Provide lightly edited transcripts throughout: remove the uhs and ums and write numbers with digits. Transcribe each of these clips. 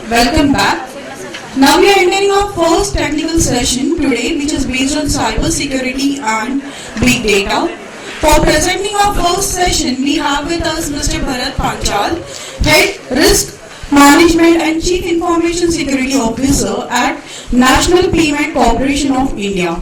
Welcome back. Now we are entering our first technical session today, which is based on cyber security and big data. For presenting our first session, we have with us Mr. Bharat Panchal, Head Risk Management and Chief Information Security Officer at National Payment Corporation of India.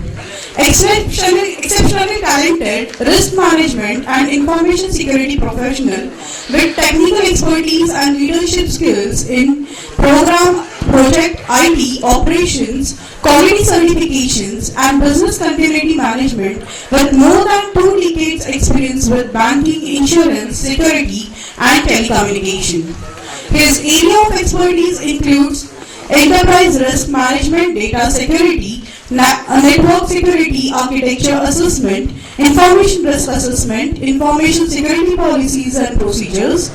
Exceptionally talented risk management and information security professional with technical expertise and leadership skills in project IT operations, quality certifications and business continuity management with more than 2 decades experience with banking, insurance, security and telecommunication. His area of expertise includes enterprise risk management, data security, network security architecture assessment, information risk assessment, information security policies and procedures,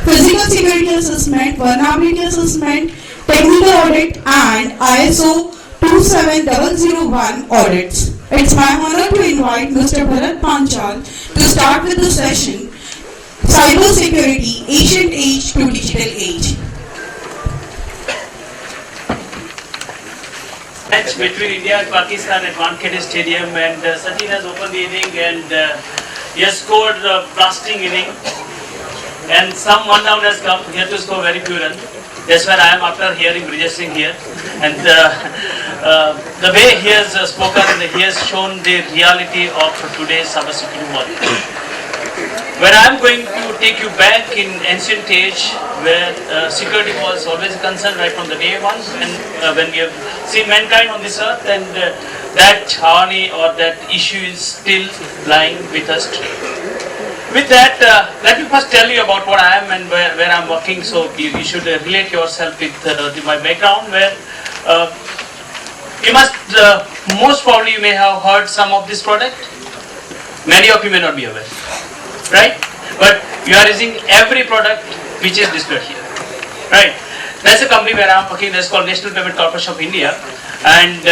physical security assessment, vulnerability assessment, technical audit and ISO 27001 audits. It's my honor to invite Mr. Bharat Panchal to start with the session, Cyber Security, Ancient Age to Digital Age. Match between India and Pakistan at Wankhede Stadium, and Sachin has opened the inning and he has scored a blasting inning, and some one down has come. He had to score very few runs. That's where I am after hearing Bridges Singh here, and the way he has spoken, he has shown the reality of today's cybersecurity world. Where I am going to take you back in ancient age, where security was always a concern right from the day one, and when we have seen mankind on this earth, and that harmony or that issue is still lying with us today. With that, let me first tell you about what I am and where I am working, so you should relate yourself with my background, where you must, most probably you may have heard some of this product, many of you may not be aware. Right? But you are using every product which is displayed here. Right? That's a company where I am working. That's called National Payment Corporation of India. And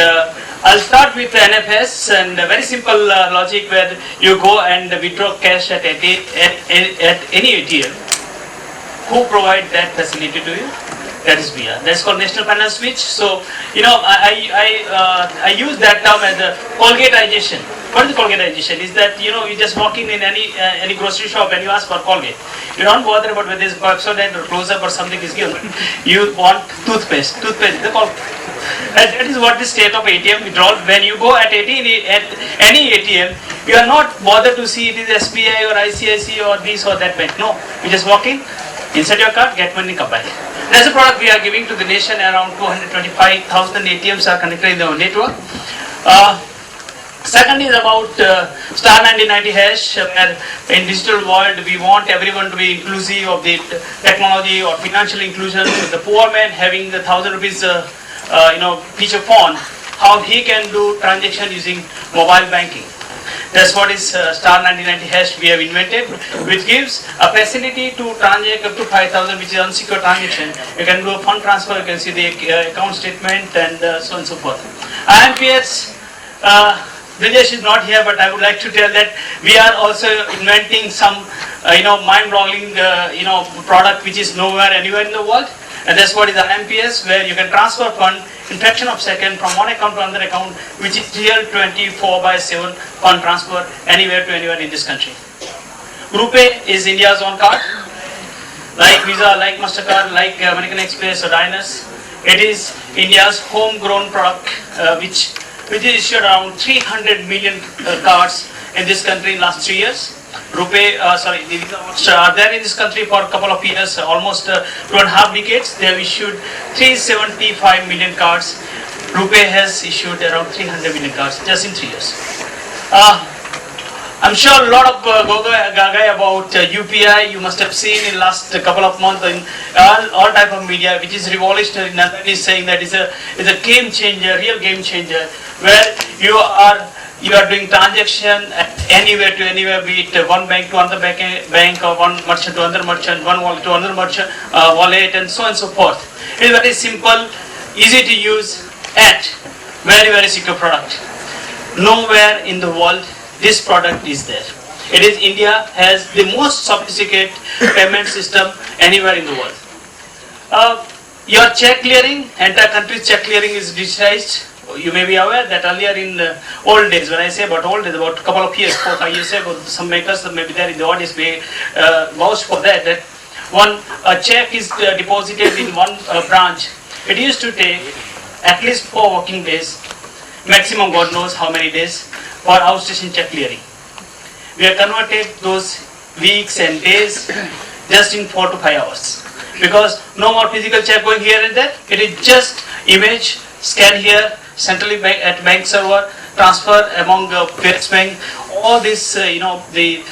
I'll start with NFS, and a very simple logic where you go and withdraw cash at any ATM. Who provide that facility to you? That is VR. That's called National Finance Switch. So, you know, I use that term as a Colgateization. What is Colgateization? Is that, you know, you just walk in any grocery shop and you ask for Colgate. You don't bother about whether it's Pepsodent or close-up or something is given. You want toothpaste. Toothpaste is the Colgate. That is what the state of ATM withdrawal. When you go at any ATM, you are not bothered to see it is SBI or ICICI or this or that bank. No, you just walk in, insert your card, get money, come back. That's a product we are giving to the nation. Around 225,000 ATMs are connected in our network. Second is about star 1990 hash. Where in digital world we want everyone to be inclusive of the technology or financial inclusion. The poor man having the 1,000 rupees feature phone, how he can do transaction using mobile banking. That's what is star 1990 hash we have invented, which gives a facility to transact up to 5,000, which is unsecured transaction. You can do a fund transfer, you can see the account statement and so on and so forth. IMPS, Brijesh is not here, but I would like to tell that we are also inventing some mind-boggling product which is nowhere anywhere in the world. And that's what is the IMPS, where you can transfer fund in fraction of second from one account to another account, which is real 24/7 fund transfer anywhere to anywhere in this country. RuPay is India's own card, like Visa, like MasterCard, like American Express or Diners. It is India's homegrown product, which is issued around 300 million cards in this country in last 3 years. RuPay, the Visa are there in this country for a couple of years, almost 2.5 decades. They have issued 375 million cards. RuPay has issued around 300 million cards just in 3 years. I'm sure a lot of gaga about UPI you must have seen in last couple of months in all type of media, which is revolutionary. Nathan is saying that it's a game changer, real game changer, where you are doing transaction anywhere to anywhere, be it one bank to another bank or one merchant to another merchant, one wallet to another merchant wallet, and so on and so forth. It is very simple, easy to use, and very secure product. Nowhere in the world this product is there. It is India has the most sophisticated payment system anywhere in the world. your check clearing, entire country's check clearing is digitized. You may be aware that earlier in old days, when I say about old days, about a couple of years, 4-5 years ago, some makers maybe there in the audience may vouch for that, that a check is deposited in one branch. It used to take at least 4 working days, maximum God knows how many days, for outstation check clearing. We have converted those weeks and days just in 4 to 5 hours. Because no more physical check going here and there, it is just image, scan here, centrally at bank server, transfer among various bank, all this, the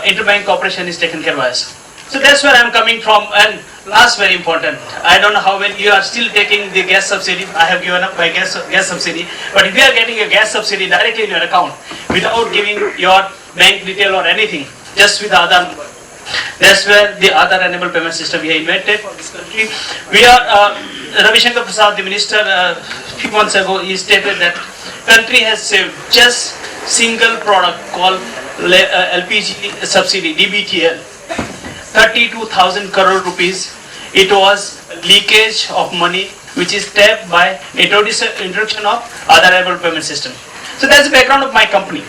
interbank operation is taken care of us. So that's where I'm coming from. And last, very important, I don't know how well you are still taking the gas subsidy. I have given up my gas subsidy. But if you are getting a gas subsidy directly in your account without giving your bank detail or anything, just with the Aadhaar number, that's where the Aadhaar enabled payment system we have invented for this country. We are, Ravi Shankar Prasad, the minister, a few months ago, he stated that country has saved just single product called LPG subsidy, DBTL, 32,000 crore rupees. It was leakage of money which is tapped by introduction of Aadhaar enabled payment system. So that's the background of my company.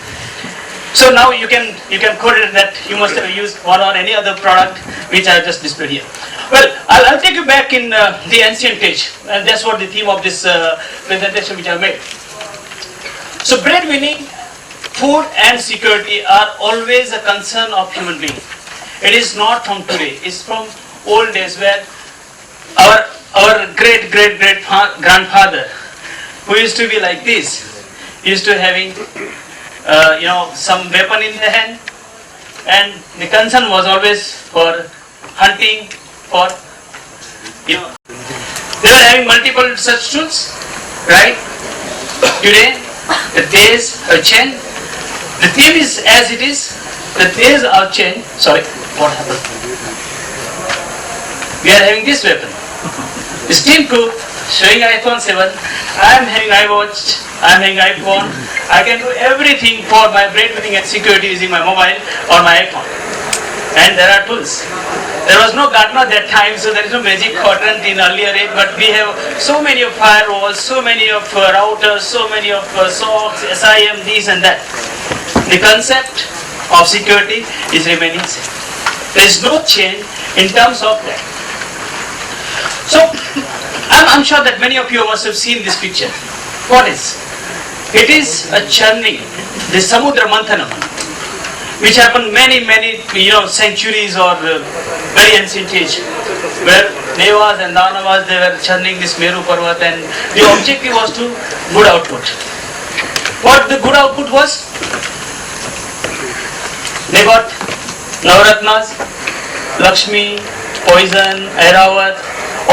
So now you can quote it that you must have used one or any other product which I have just displayed here. Well, I'll take you back in the ancient age, and that's what the theme of this presentation which I made. So breadwinning, food and security are always a concern of human being. It is not from today, it's from old days where our great grandfather, who used to be like this, used to having some weapon in the hand, and the concern was always for hunting, for they were having multiple such tools, right? Today, the days have changed. The theme is as it is. The days are changed. Sorry, what happened? We are having this weapon. The Steam Cook showing iPhone 7. I am having iWatch. I am having iPhone. I can do everything for my breadwinning and security using my mobile or my iPhone. And there are tools. There was no Gartner that time, so there is no magic quadrant in earlier age, but we have so many of firewalls, so many of routers, so many of SOCs, SIM, this and that. The concept of security is remaining same. There is no change in terms of that. So, I'm sure that many of you must have seen this picture. What is? It is a churning, the Samudra Manthanam, which happened many centuries or very ancient age, where Devas and Danavas, they were churning this Meru Parvat, and the objective was to good output. What the good output was? They got Navaratnas, Lakshmi, poison, Airavat,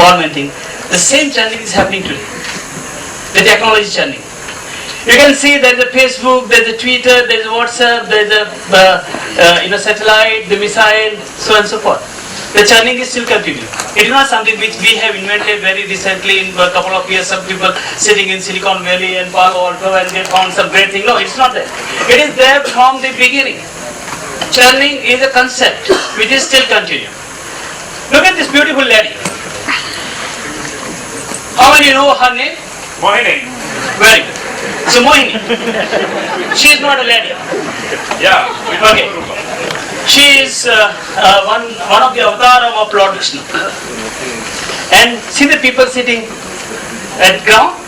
all many things. The same churning is happening today. The technology churning. You can see there is a Facebook, there is a Twitter, there is a WhatsApp, there is a satellite, the missile, so on and so forth. The churning is still continuing. It is not something which we have invented very recently in a couple of years. Some people sitting in Silicon Valley and Palo Alto and they found some great thing. No, it's not that. It is there from the beginning. Churning is a concept which is still continuing. Look at this beautiful lady. How many know her name? Mohini. Very good. So Mohini, she is not a lady. Yeah. Okay. She is one of the avatar of Lord Vishnu. And see the people sitting at ground?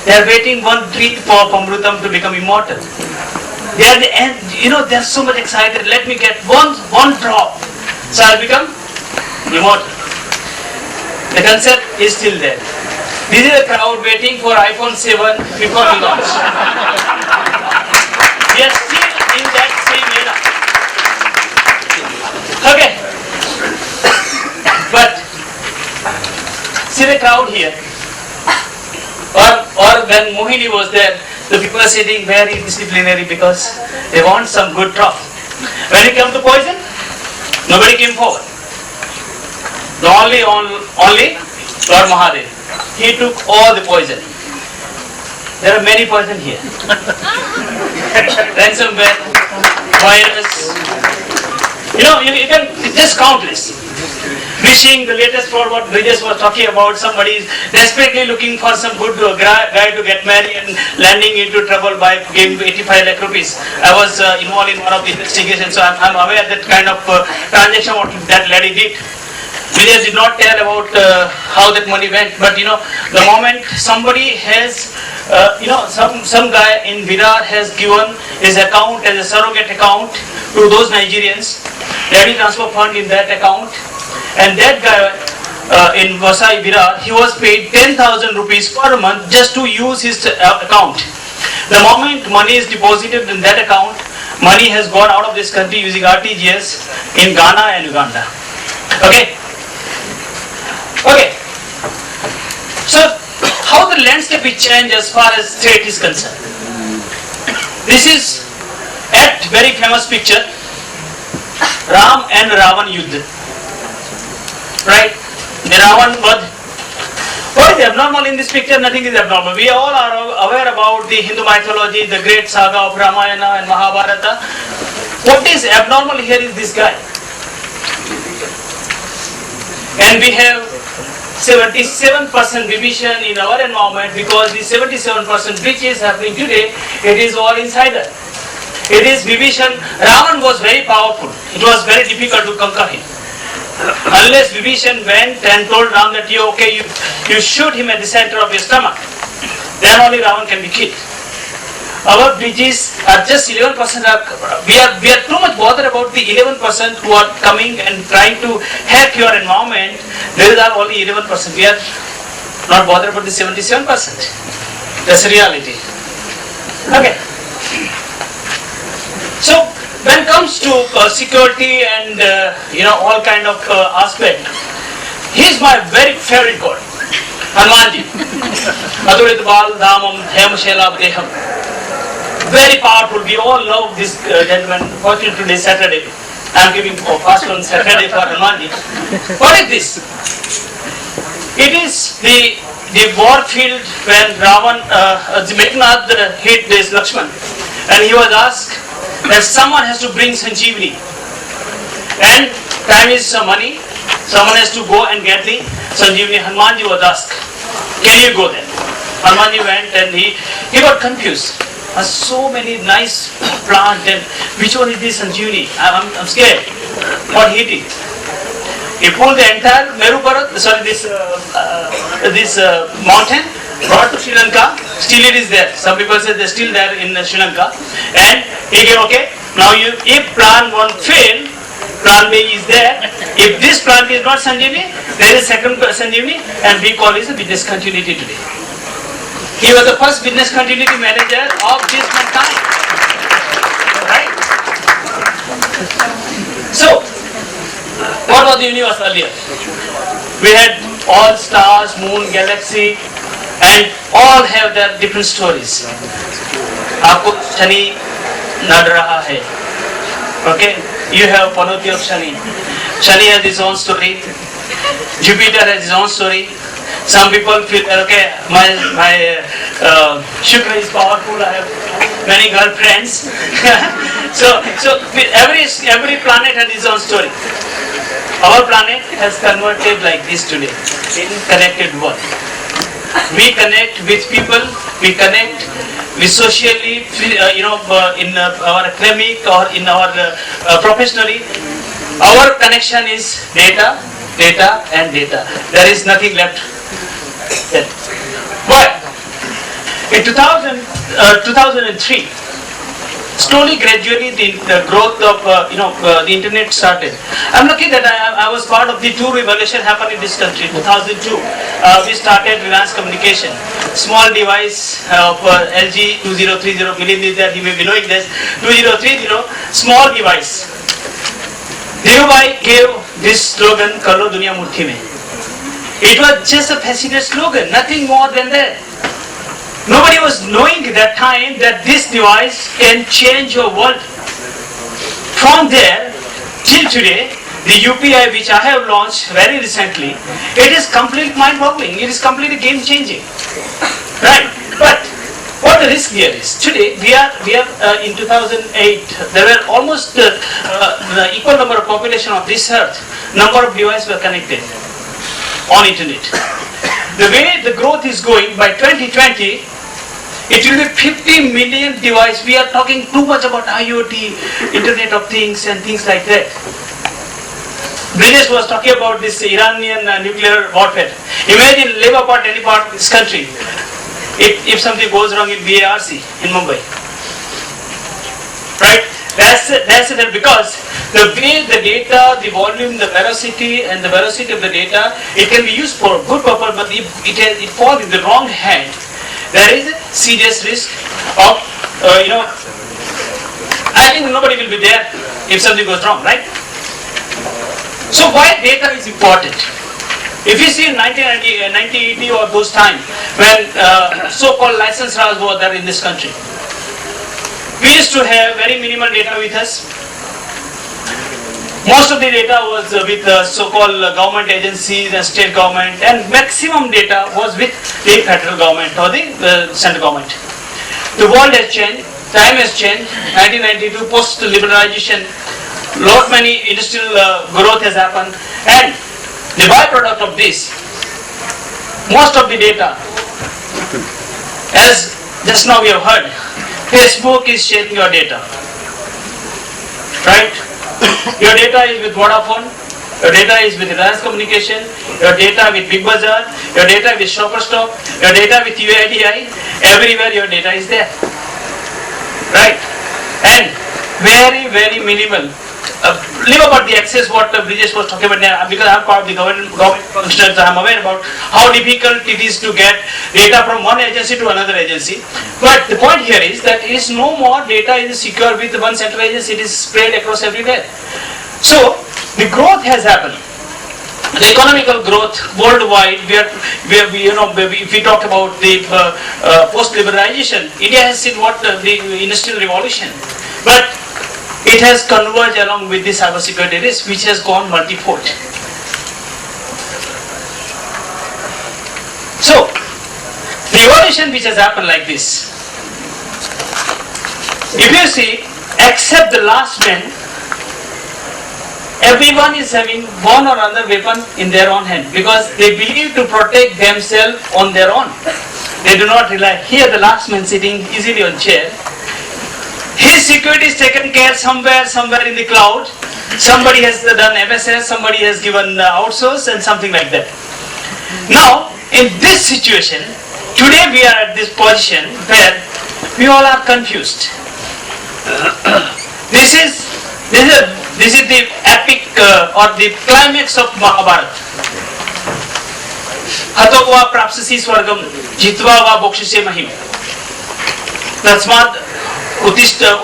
They are waiting one tree for Pamrutam to become immortal. They are the end, they are so much excited. Let me get one drop, so I'll become immortal. The concept is still there. This is a crowd waiting for iPhone 7 before we launch. We are still in that same era. Okay. But see the crowd here. Or when Mohini was there, the people are sitting very disciplinary because they want some good drop. When it comes to poison, nobody came forward. The only Lord Mahadev. He took all the poison. There are many poison here. Ransomware, virus. You can just countless. fishing, the latest for what Bridges was talking about, somebody is desperately looking for some good guy to get married and landing into trouble by giving 85 lakh rupees. I was involved in one of the investigations, so I'm aware that kind of transaction what that lady did. Bridges did not tell about how that money went, but the moment somebody has, some guy in Virar has given his account as a surrogate account to those Nigerians, ready transfer fund in that account, and that guy in Vasai Virar, he was paid 10,000 rupees per month just to use his account. The moment money is deposited in that account, money has gone out of this country using RTGS in Ghana and Uganda. Okay. Okay. So, how the landscape will change as far as state is concerned. This is at very famous picture, Ram and Ravan Yuddha. Right? The Ravan Vadh. What is abnormal in this picture? Nothing is abnormal. We all are aware about the Hindu mythology, the great saga of Ramayana and Mahabharata. What is abnormal here is this guy. And we have 77% division in our environment because the 77% which is happening today, it is all insider. It is Vibhishan. Ravan was very powerful. It was very difficult to conquer him. Unless Vibhishan went and told Ram that you shoot him at the center of your stomach, then only Ravan can be killed. Our bridges are just 11%. We are too much bothered about the 11% who are coming and trying to hack your environment. There are only 11%. We are not bothered about the 77%. That's the reality. Okay. So when it comes to security and all kind of aspect, he is my very favorite god, Hanumanji. Adurit Bal Dhamam Hem Shela Deham. Very powerful. We all love this gentleman. Fortunately today is Saturday. I am giving fast on Saturday for Hanumanji. What is this? It is the war field when Ravan, Meghnad hit this Lakshman, and he was asked that someone has to bring Sanjeevani, and time is money. Someone has to go and get the Sanjeevani. Hanumanji was asked, "Can you go there?" Hanumanji went and he got confused. So many nice plants, and which one is this Sanjeevani? I'm scared. What he did? He pulled the entire Meru Bharat, this mountain, brought to Sri Lanka. Still it is there. Some people say they're still there in Sri Lanka. And he gave, okay, now if plan 1 fail, plan B is there. If this plant is not Sanjeevani, there is second Sanjeevani, and we call it a business continuity today. He was the first business continuity manager of this mankind. Right? So, what was the universe earlier? We had all stars, moon, galaxy, and all have their different stories. Aapko Shani nad raha hai. Okay? You have Panoti of Shani. Shani has his own story. Jupiter has his own story. Some people feel, okay, my Shukra is powerful, I have many girlfriends. so every planet has its own story. Our planet has converted like this today, in connected world. We connect with people, we connect with socially, in our academic or in our professionally. Our connection is data, data and data. There is nothing left. But in 2003, slowly, gradually, the growth of the internet started. I'm lucky that I was part of the two revolution happened in this country. 2002, we started Reliance Communication, small device of LG 2030. Believe me that you may be knowing this. 2030, small device. Dhirubhai gave this slogan, "Karo Duniya Muthi Mein." It was just a fascinating slogan, nothing more than that. Nobody was knowing at that time that this device can change your world. From there till today, the UPI which I have launched very recently, it is completely mind-boggling. It is completely game-changing. Right? But what What the risk here is, today we are in 2008, there were almost the equal number of population of this earth, number of devices were connected on internet. The way the growth is going, by 2020, it will be 50 million devices. We are talking too much about IoT, Internet of Things and things like that. Brijesh was talking about this Iranian nuclear warfare. Imagine live apart any part of this country. If something goes wrong in BARC in Mumbai. Right? That's it, because the way the data, the volume, the veracity and the veracity of the data, it can be used for good purpose, but if it falls in the wrong hand, there is a serious risk of, I think nobody will be there if something goes wrong, right? So why data is important? If you see in 1980 or those times when so-called licensed RAs were there in this country, we used to have very minimal data with us. Most of the data was with so-called government agencies and state government, and maximum data was with the federal government or the central government. The world has changed, time has changed. 1992 post-liberalization, lot many industrial growth has happened, and the byproduct of this, most of the data, as just now we have heard, Facebook is sharing your data, right? Your data is with Vodafone, your data is with Reliance Communication, your data with Big Bazaar, your data with Shopper Stop, your data with UIDI, everywhere your data is there, right? And very, very minimal. Leave about the access what Brijesh was talking about now, because I'm part of the government functionaries, I'm aware about how difficult it is to get data from one agency to another agency. But the point here is that it is no more data is secure with one central agency, it is spread across everywhere. So the growth has happened. The economical growth worldwide, if we talk about the post-liberalization, India has seen what the industrial revolution, but it has converged along with the cybersecurity risk, which has gone multifold. So, the evolution which has happened like this, if you see, except the last man, everyone is having one or another weapon in their own hand, because they believe to protect themselves on their own. They do not rely. Here the last man sitting easily on chair, his security is taken care somewhere in the cloud. Somebody has done MSS, somebody has given outsource and something like that. Now, in this situation, today we are at this position where we all are confused. This is the epic or the climax of Mahabharata. Hatogva prapsasi swargam jitva va bokshise mahim. Tasmad Uttishta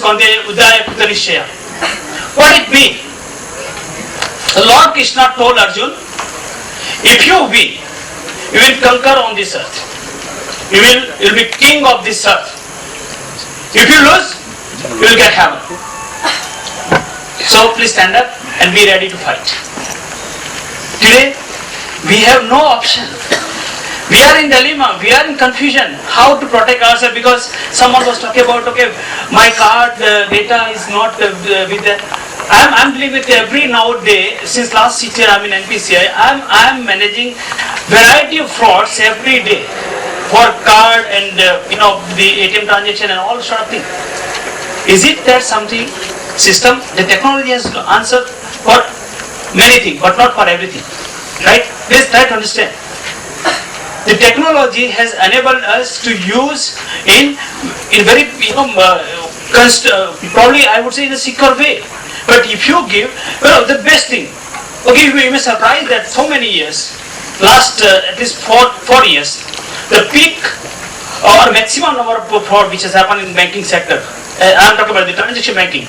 Kaunteya Udaya Kutanishya. What it means? Lord Krishna told Arjun, if you win, you will conquer on this earth. You will be king of this earth. If you lose, you will get heaven. So please stand up and be ready to fight. Today, we have no option. We are in dilemma, we are in confusion, how to protect ourselves, because someone was talking about, okay, my card data is not with the, I'm dealing with every nowadays, since last 6 years I'm in NPCI, I'm managing variety of frauds every day for card and the ATM transaction and all sort of things. Is it that something system, the technology has answered for many things, but not for everything, right? Please try to understand. The technology has enabled us to use in very probably I would say in a secure way. But if you give the best thing, okay, you may be surprised that so many years, last at least 4 years, the peak or maximum number of fraud which has happened in banking sector, I am talking about the transaction banking,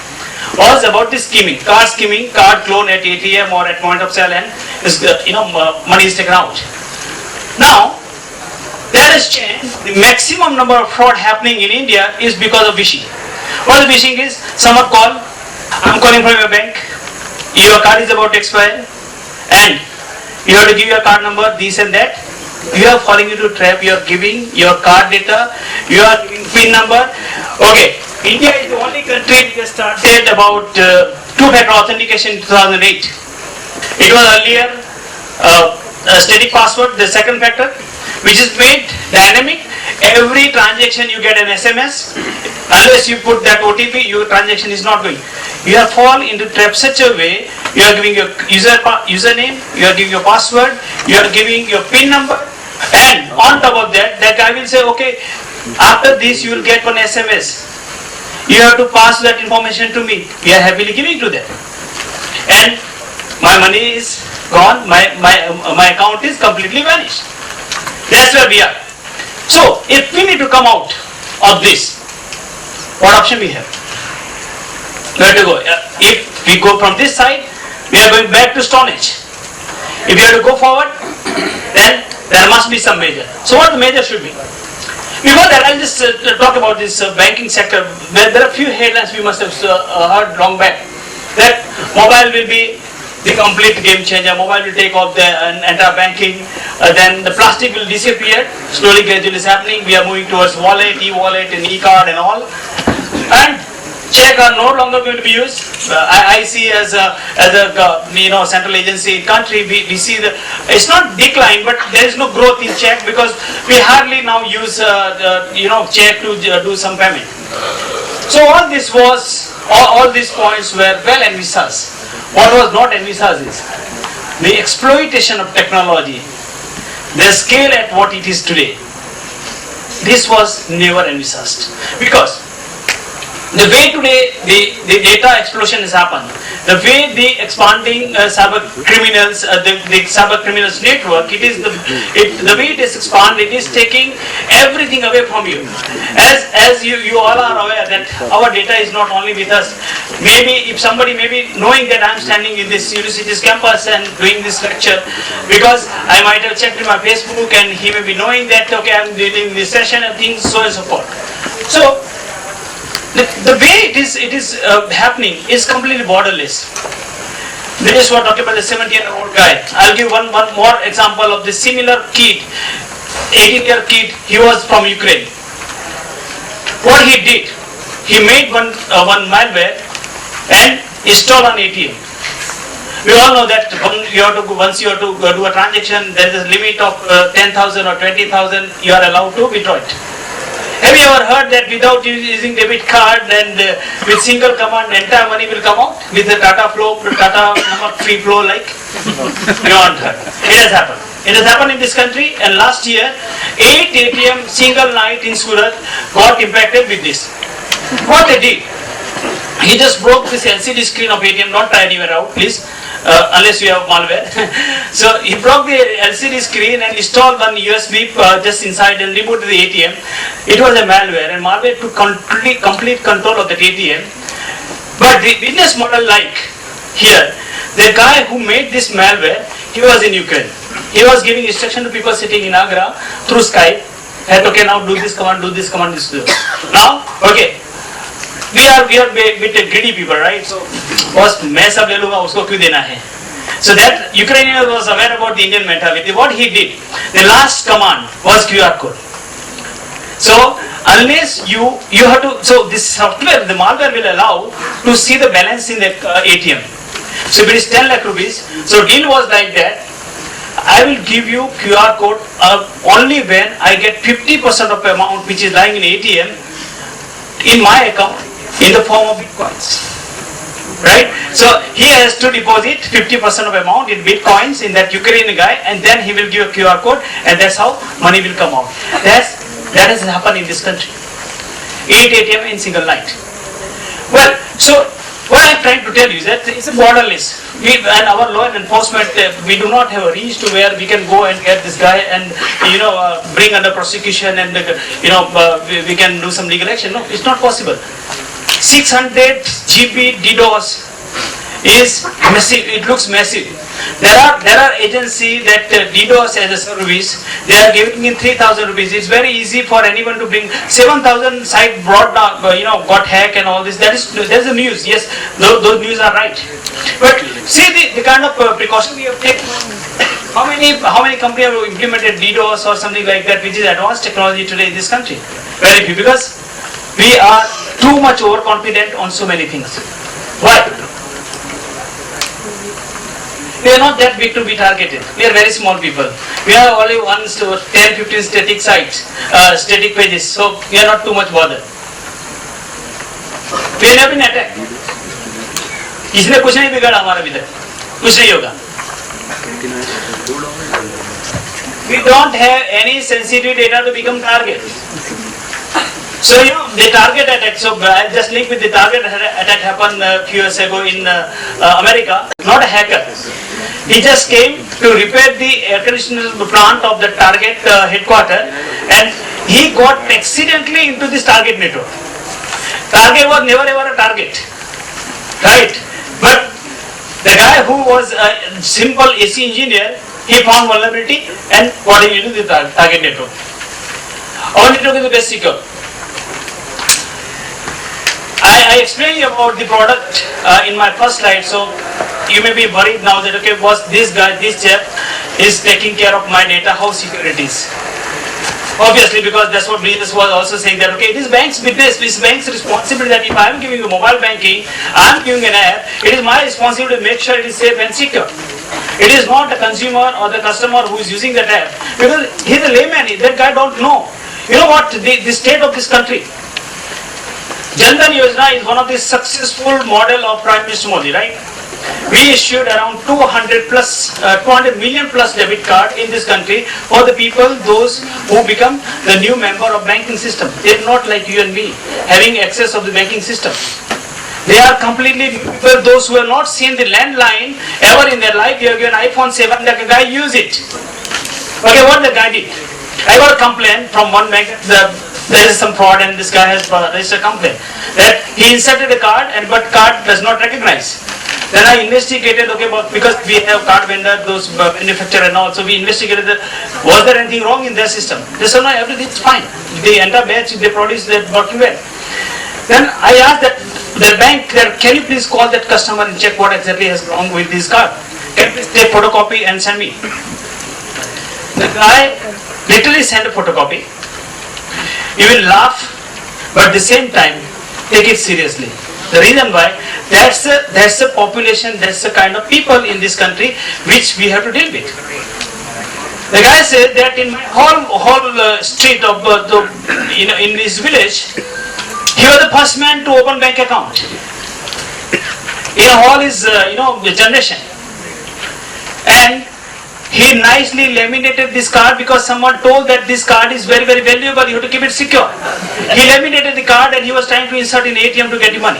was about the scheming, card clone at ATM or at point of sale, and money is taken out. Now, that has changed. The maximum number of fraud happening in India is because of phishing. What is phishing is, someone call, I'm calling from your bank, your card is about to expire, and you have to give your card number, this and that, You are falling into trap. You are giving your card data. You are giving PIN number. Okay. India is the only country which has started about two-factor authentication in 2008. It was earlier a static password, the second factor, which is made dynamic. Every transaction you get an SMS. Unless you put that OTP, your transaction is not going. You have fallen into trap such a way. You are giving your username, you are giving your password, you are giving your PIN number, and on top of that, that guy will say, okay, after this you will get one SMS. You have to pass that information to me. We are happily giving to them. And my money is gone, my account is completely vanished. That's where we are. So, if we need to come out of this, what option we have? Where to go? If we go from this side, we are going back to Stone Age. If we have to go forward, then there must be some measure. So what the measure should be? Before that, I'll just talk about this banking sector. There are a few headlines we must have heard long back. That mobile will be the complete game changer. Mobile will take off the entire banking. Then the plastic will disappear. Slowly, gradually is happening. We are moving towards wallet, e-wallet, and e-card and all. And check are no longer going to be used. I see as a central agency in country, we see it's not decline, but there is no growth in check because we hardly now use check to do some payment. So all this was all these points were well envisaged. What was not envisaged is the exploitation of technology, the scale at what it is today. This was never envisaged because the way today the data explosion has happened, the way the expanding cyber criminals, the cyber criminals network, the way it is expanded, it is taking everything away from you. As you all are aware that our data is not only with us. Maybe if somebody may be knowing that I am standing in this university's campus and doing this lecture, because I might have checked in my Facebook and he may be knowing that okay, I am doing this session and things so and so forth. So the way it is happening is completely borderless. This is what talking about the 70-year-old guy. I'll give one more example of the similar kid, 18-year kid. He was from Ukraine. What he did, he made one malware and installed an ATM. We all know that once you have to do a transaction, there is a limit of 10,000 or 20,000. You are allowed to withdraw it. Have you ever heard that without using debit card and with single command entire money will come out with the Tata free flow like? You haven't heard. It has happened. It has happened in this country and last year 8 ATM single night in Surat got impacted with this. What they did? He just broke this LCD screen of ATM, not try anywhere out please. Unless you have malware. So he broke the LCD screen and installed one USB just inside and rebooted the ATM. It was a malware and malware took complete control of the ATM. But the business model like here, the guy who made this malware, he was in Ukraine. He was giving instruction to people sitting in Agra through Skype. And okay, now do this command, do this command, this. Now, okay. We are bit greedy people, right? So, boss, मैं सब ले लूँगा उसको क्यों देना है? So that Ukrainian was aware about the Indian mentality. What he did, the last command was QR code. So unless you have to, so this software, the malware will allow to see the balance in the ATM. So if it is 10 lakh rupees, so deal was like that. I will give you QR code only when I get 50% of the amount which is lying in ATM in my account in the form of bitcoins, right? So he has to deposit 50% of amount in bitcoins in that Ukrainian guy, and then he will give a QR code, and that's how money will come out. That has happened in this country. 8 ATM in single night. Well, so what I'm trying to tell you is that it's a borderless. And our law enforcement, we do not have a reach to where we can go and get this guy and bring under prosecution and we can do some legal action. No, it's not possible. 600 GB DDoS is massive. It looks massive. There are agencies that DDoS as a service. They are giving in 3,000 rupees. It's very easy for anyone to bring 7,000 site brought down, got hacked and all this. There's the news. Yes, those news are right. But see the kind of precaution we have taken. How many how many companies have implemented DDoS or something like that, which is advanced technology today in this country? Very few, because we are too much overconfident on so many things. Why? We are not that big to be targeted. We are very small people. We have only 10, 15 static sites, static pages, so we are not too much bothered. We have never been attacked. इसने कुछ नहीं बिगाड़ा हमारा अभी तक, कुछ नहीं होगा. We don't have any sensitive data to become target. So the target attack. So I just linked with the target attack happened a few years ago in America. Not a hacker. He just came to repair the air conditioner plant of the target headquarters, and he got accidentally into this target network. Target was never ever a target, right? But the guy who was a simple AC engineer, he found vulnerability and got into the target network. Our network is the best secure. I explained you about the product in my first slide, so you may be worried now that okay, was this guy, this chap is taking care of my data, how secure it is. Obviously, because that's what business was also saying that okay, it is bank's business, this bank's responsibility that if I am giving you mobile banking, I am giving an app, it is my responsibility to make sure it is safe and secure. It is not the consumer or the customer who is using that app, because he is a layman, that guy don't know. You know what, the state of this country, Jan Dhan Yojana is one of the successful model of Prime Minister Modi, right? We issued around 200 million plus debit card in this country for the people, those who become the new member of banking system. They are not like you and me having access of the banking system. They are completely new people, those who have not seen the landline ever in their life. You have given iPhone 7, like a guy use it. Okay, what the guy did? I got a complaint from one bank. There is some fraud and this guy has registered a complaint that he inserted a card but card does not recognize. Then I investigated, okay, because we have card vendor, those manufacturer and all, so we investigated that was there anything wrong in their system. They said no, everything is fine. The entire batch they produce, they're working well. Then I asked that the bank, can you please call that customer and check what exactly is wrong with this card? Can you please take photocopy and send me? The guy literally sent a photocopy. You will laugh, but at the same time, take it seriously. The reason why, that's a population, that's the kind of people in this country which we have to deal with. The guy said that in my whole street of in this village, he was the first man to open bank account in all his generation, and he nicely laminated this card because someone told that this card is very, very valuable, you have to keep it secure. He laminated the card and he was trying to insert in ATM to get the money.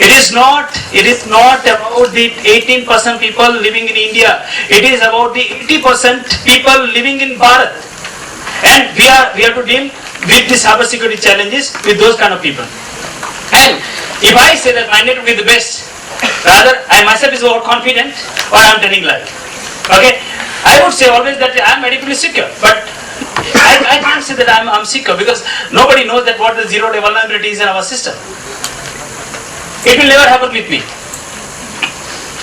It is not about the 18% people living in India. It is about the 80% people living in Bharat. And we have to deal with the cyber security challenges with those kind of people. And if I say that my network is the best, rather I myself is overconfident or I am telling lie. Okay? I would say always that I am adequately secure, but I can't say that I am secure because nobody knows that what the zero-day vulnerability is in our system. It will never happen with me.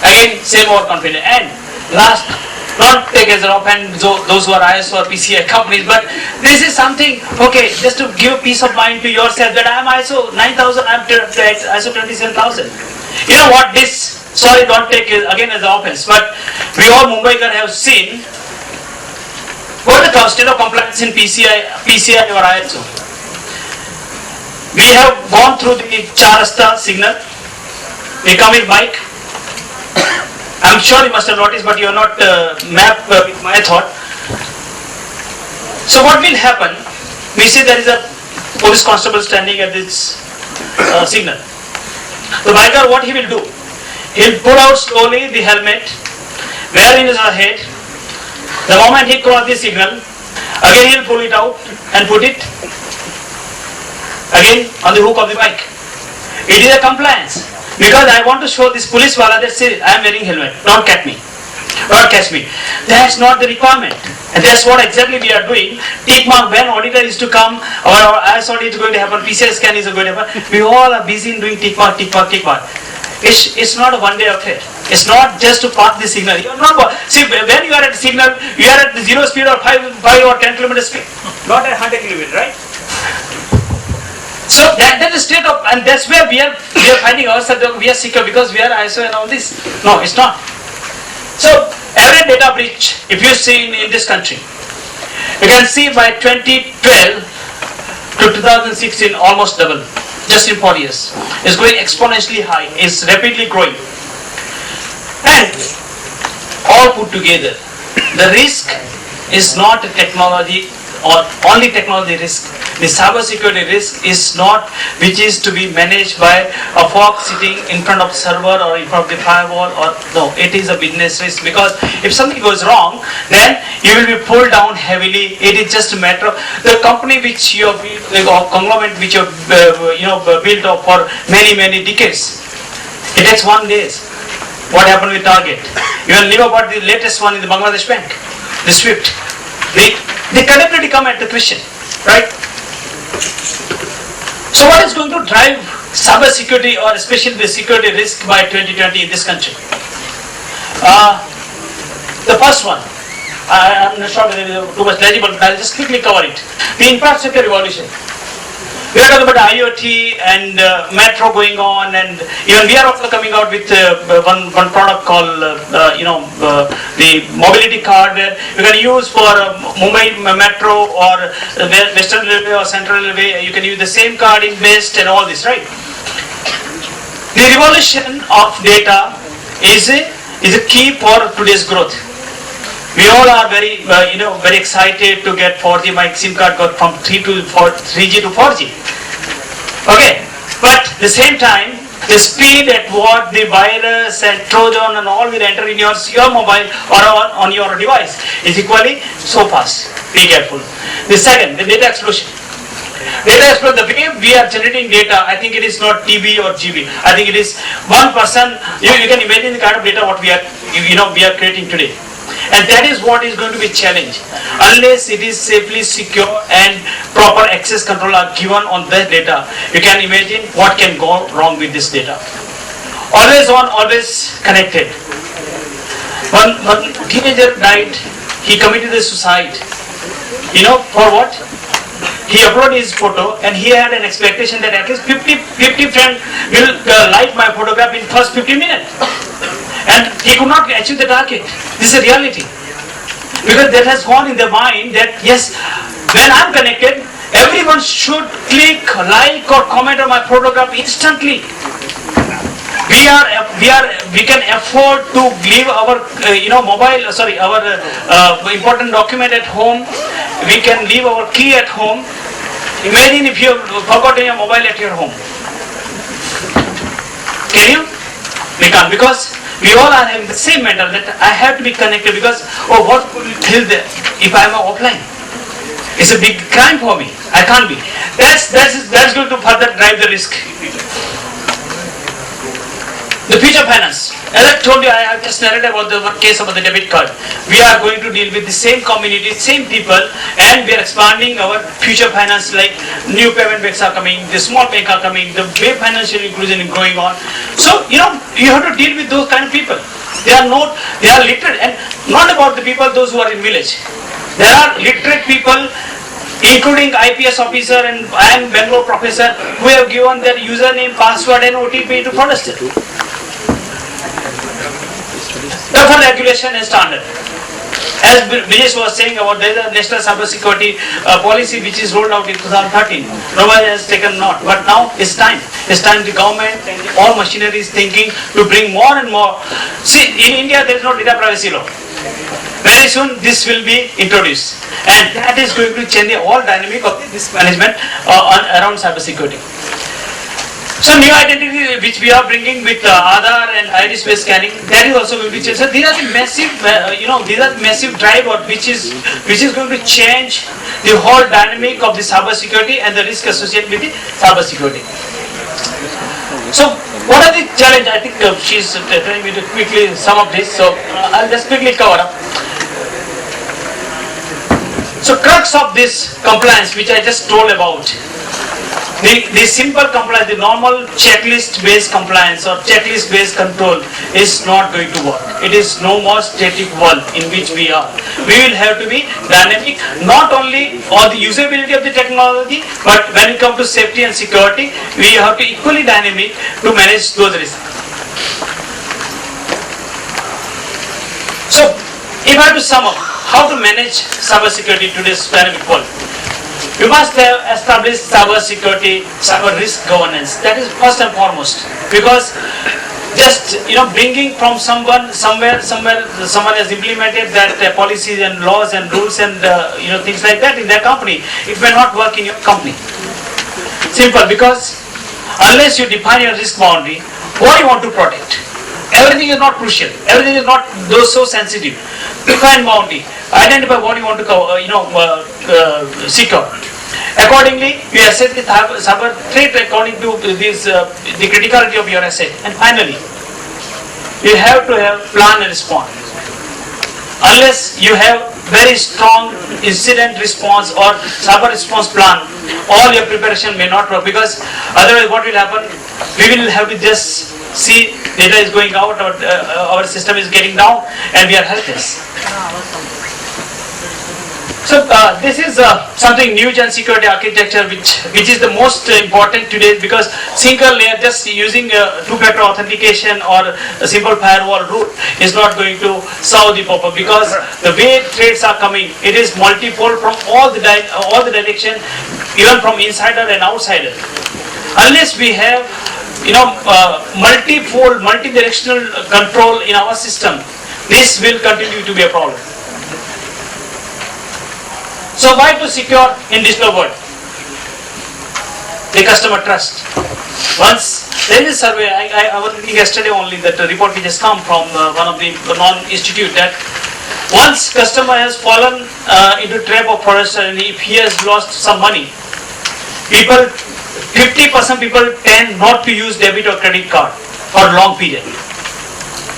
Again, same overconfident. And last, not take as an offhand those who are ISO or PCI companies, but this is something, okay, just to give peace of mind to yourself that I am ISO 9000, I am ISO 27000. You know what this, sorry, don't take it again as an offense, but we all Mumbaikar have seen what the state of compliance in PCI or ISO. We have gone through the Charasta signal. We come with bike. I'm sure you must have noticed, but you are not mapped with my thought. So what will happen? We see there is a police constable standing at this signal. The biker, what he will do? He will pull out slowly the helmet, wear in his head. The moment he crosses the signal, again he will pull it out and put it again on the hook of the bike. It is a compliance. Because I want to show this police wala that says I am wearing helmet, don't catch me. Don't catch me. That's not the requirement. And that's what exactly we are doing. Tick mark, when auditor is to come, our IS audit is going to happen, PCI scan is going to happen. We all are busy in doing tick mark, tick mark, tick mark. It's not a one-day affair. It's not just to pass the signal. You're not, see, when you are at the signal, you are at the 0 speed or 5 or 10 kilometer speed, not at 100 kilometer, right? So that is state of, and that's where we are finding ourselves that we are secure because we are ISO and all this. No, it's not. So every data breach, if you see in this country, you can see by 2012 to 2016 almost double, just in 4 years. It's going exponentially high, it's rapidly growing. And all put together, the risk is not a technology or only technology risk. The cyber security risk is not which is to be managed by a folk sitting in front of server or in front of the firewall, or no, it is a business risk, because if something goes wrong, then you will be pulled down heavily. It is just a matter of the company which you have built, or conglomerate which you have built up for many decades. It takes 1 day. What happened with Target? You will know about the latest one in the Bangladesh bank, the SWIFT. The credibility come at the question, right? So what is going to drive cyber security, or especially the security risk by 2020 in this country? The first one, I'm not sure whether it is too much legible, but I'll just quickly cover it. The infrastructure revolution. We are talking about IoT and metro going on, and even we are also coming out with one product called the mobility card, where you can use for Mumbai metro or Western Railway or Central Railway. You can use the same card in West and all this, right? The revolution of data is a key for today's growth. We all are very excited to get 4G. My SIM card got from 3G to 4G. Okay, but at the same time, the speed at what the virus and Trojan and all will enter in your mobile or on your device is equally so fast. Be careful. The second, the data explosion. Data explosion, the way we are generating data, I think it is not TB or GB. I think it is 1%. You can imagine the kind of data what we are creating today. And that is what is going to be challenged. Unless it is safely secure and proper access control are given on that data, you can imagine what can go wrong with this data. Always on, always connected. One teenager died, he committed a suicide. You know, for what? He uploaded his photo and he had an expectation that at least 50 friends will like my photograph in first 50 minutes. And he could not achieve the target. This is a reality. Because that has gone in their mind that yes, when I'm connected, everyone should click, like or comment on my photograph instantly. We can afford to leave our important document at home. We can leave our key at home. Imagine if you have forgotten your mobile at your home. Can you? We can't, because we all are having the same mental that I have to be connected, because what could you tell them if I am offline? It's a big crime for me. I can't be. That's going to further drive the risk. The future finance. As I told you, I have just narrated about the case about the debit card. We are going to deal with the same community, same people, and we are expanding our future finance, like new payment banks are coming, the small bank are coming, the way financial inclusion is going on. So, you have to deal with those kind of people. They are literate, and not about the people, those who are in village. There are literate people, including IPS officer and Bangalore professor, who have given their username, password and OTP to fraudster. Tougher regulation and standard. As Vijesh was saying about, there is a national cyber security policy which is rolled out in 2013. Nobody has taken note, but now it's time. It's time the government and all machinery is thinking to bring more and more. See, in India there is no data privacy law. Very soon this will be introduced, and that is going to change the whole dynamic of this management around cyber security. So new identity which we are bringing with Aadhaar and iris-based scanning, that is also going to change. So these are the massive drive which is going to change the whole dynamic of the cyber security and the risk associated with the cyber security. So what are the challenges? I think she's telling me to quickly sum up this. So I'll just quickly cover up. So crux of this compliance which I just told about. The simple compliance, the normal checklist-based compliance or checklist-based control is not going to work. It is no more static world in which we are. We will have to be dynamic, not only on the usability of the technology, but when it comes to safety and security, we have to equally dynamic to manage those risks. So, if I have to sum up how to manage cybersecurity in today's dynamic world, you must have established cyber security, cyber risk governance. That is first and foremost, because just bringing from somewhere someone has implemented that policies and laws and rules and things like that in their company. It may not work in your company. Simple, because unless you define your risk boundary, what you want to protect. Everything is not crucial. Everything is not so sensitive. Define boundary. Identify what you want to secure. Accordingly, you assess the cyber threat according to the criticality of your asset. And finally, you have to have plan and respond. Unless you have very strong incident response or cyber response plan, all your preparation may not work, because otherwise what will happen? We will have to just see data is going out, our system is getting down, and we are helpless. So this is something new gen security architecture which is the most important today, because single layer just using two-factor authentication or a simple firewall route is not going to solve the problem, because the way threats are coming, it is multiple from all the direction, even from insider and outsider. Unless we have multi-fold, multi-directional control in our system, this will continue to be a problem. So why to secure in digital world? The customer trust. Once there is a survey, I was reading yesterday only that report which has come from one of the non-institute, that once customer has fallen into trap of fraudster and if he has lost some money, 50% people tend not to use debit or credit card for a long period.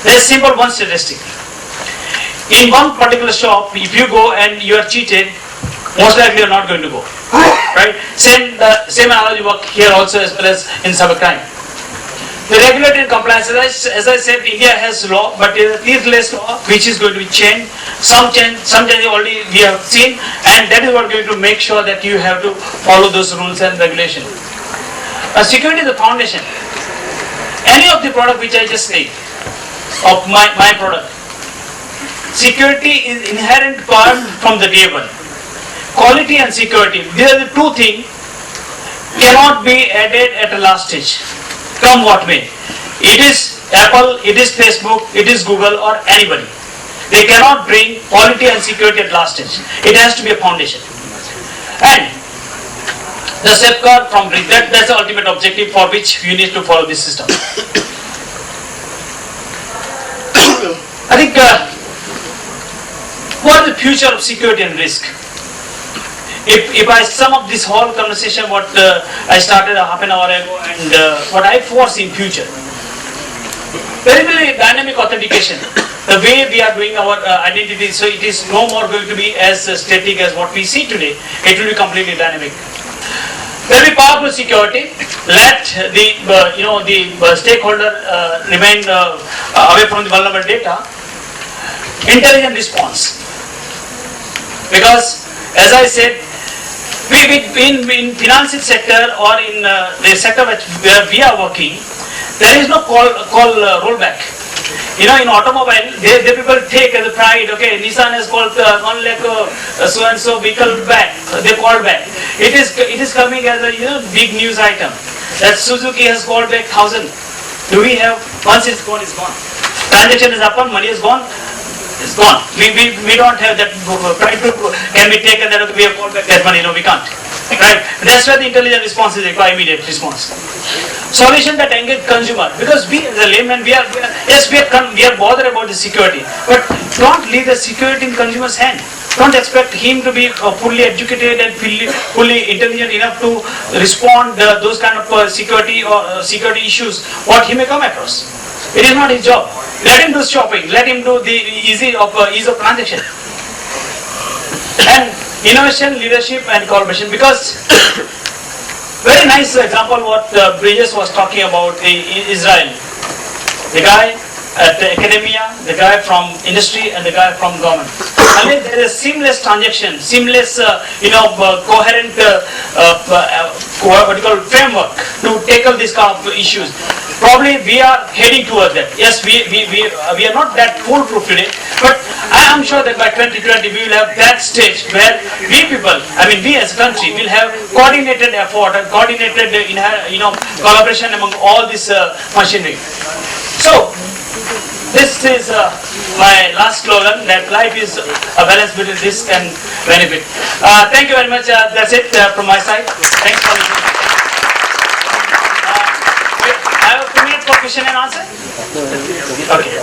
There is simple one statistic. In one particular shop, if you go and you are cheated, most likely you are not going to go. Right? Same analogy work here also as well as in cybercrime. The regulatory compliance, as I said, India has law, but there is less law which is going to be changed. Some change already we have seen, and that is what going to make sure that you have to follow those rules and regulations. Security is the foundation. Any of the product which I just said, of my product, security is inherent part from the day one. Quality and security, these are the two things cannot be added at a last stage, come what may. It is Apple, it is Facebook, it is Google or anybody. They cannot bring quality and security at last stage. It has to be a foundation. And the safeguard from breach, that's the ultimate objective for which you need to follow this system. I think what is the future of security and risk? If I sum up this whole conversation, what I started a half an hour ago, and what I foresee in future, very dynamic authentication. The way we are doing our identity, so it is no more going to be as static as what we see today. It will be completely dynamic. Very powerful security. Let the stakeholder remain away from the vulnerable data. Intelligent response, because as I said, in financial sector or in the sector where we are working, there is no call rollback. In automobile, they people take as a pride. Okay, Nissan has called 1 lakh so and so vehicle back. They called back. It is coming as a big news item that Suzuki has called back 1,000. Do we have? Once it's gone, it's gone. Transaction is happened, money is gone. It's gone. We don't have that pride to can be taken that we have called back that money. No, we can't. Right? That's where the intelligent response is required, immediate response. Solution that engage consumer, because we as a layman, we are bothered about the security, but don't leave the security in consumer's hand. Don't expect him to be fully educated and fully intelligent enough to respond those kind of security issues what he may come across. It is not his job. Let him do shopping. Let him do the ease of transaction. And innovation, leadership, and collaboration. Because Very nice example what Bridges was talking about Israel. The guy at the academia, the guy from industry, and the guy from government. I mean, there is seamless transaction, seamless, coherent, what you call framework to tackle this kind of issues. Probably we are heading towards that. Yes, we are not that foolproof today, but I am sure that by 2020 we will have that stage where we people, I mean we as a country, will have coordinated effort and coordinated, collaboration among all this machinery. So, this is my last slogan, that life is a balance between risk and benefit. Thank you very much. That's it from my side. Thanks for listening. I have 2 minutes for question and answer. Okay.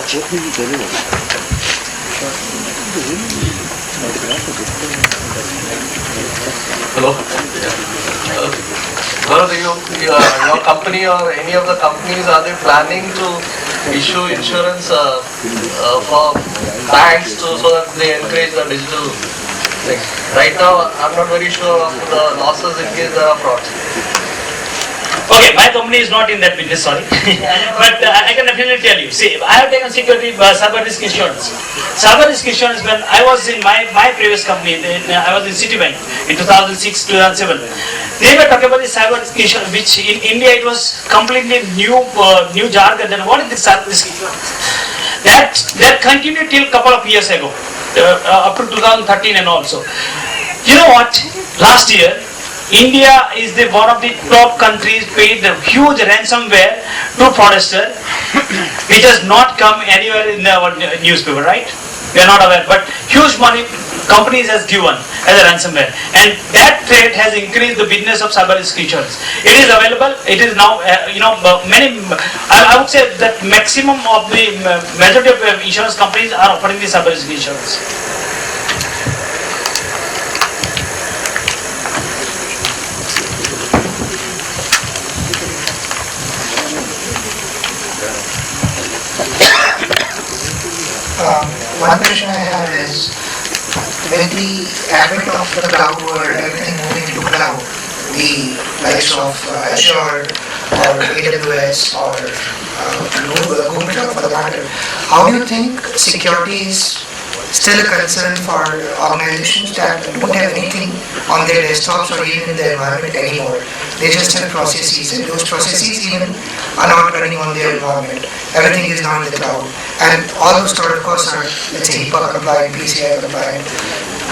Hello. Bharat, your company or any of the companies, are they planning to issue insurance for banks so that they encourage the digital thing? Right now, I'm not very sure of the losses in case there are frauds. Okay, my company is not in that business, sorry. But I can definitely tell you. See, I have taken security cyber risk insurance. Cyber risk insurance, when I was in my previous company, I was in Citibank in 2006-2007. They were talking about the cyber risk insurance, which in India it was completely new jargon. Then what is the cyber risk insurance? That continued till couple of years ago, up to 2013 and also. You know what? Last year, India is one of the top countries paid a huge ransomware to fraudster, which has not come anywhere in our newspaper, right? We are not aware, but huge money companies has given as a ransomware, and that trade has increased the business of cyber risk insurance. It is available. It is now, many. I would say that maximum of the majority of insurance companies are offering the cyber risk insurance. One question I have is, with the advent of the cloud world, everything moving into cloud, the likes of Azure or AWS or Google for the matter, how do you think security is still a concern for organizations that don't have anything on their desktops or even in their environment anymore? They just have processes, and those processes even are not running on their environment. Everything is now in the cloud. And all those cloud, of course, are, let's say, HIPAA compliant, PCI compliant.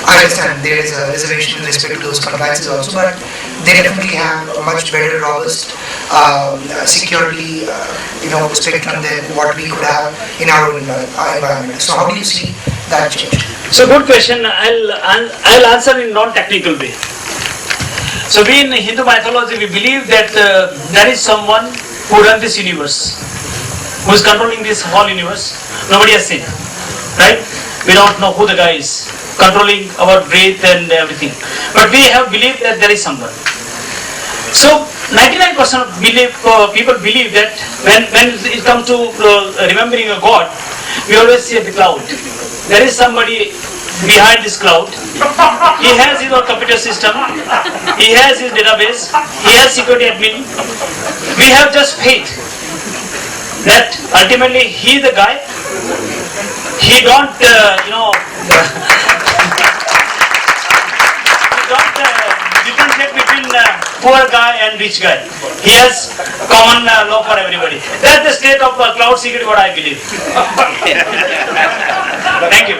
I understand there is a reservation in respect to those compliances also, but they definitely have a much better, robust security, spectrum than what we could have in our own environment. So how do you see that change? So good question. I'll answer in non-technical way. So we in Hindu mythology, we believe that there is someone who runs this universe, who is controlling this whole universe. Nobody has seen, right? We don't know who the guy is controlling our breath and everything, but we have believed that there is someone. So 99% of people believe that when it comes to remembering a God, we always see the cloud. There is somebody behind this cloud. He has his own computer system. He has his database. He has security admin. We have just faith that ultimately he is the guy. He don't, differentiate between poor guy and rich guy. He has common law for everybody. That's the state of cloud security, what I believe. Thank you.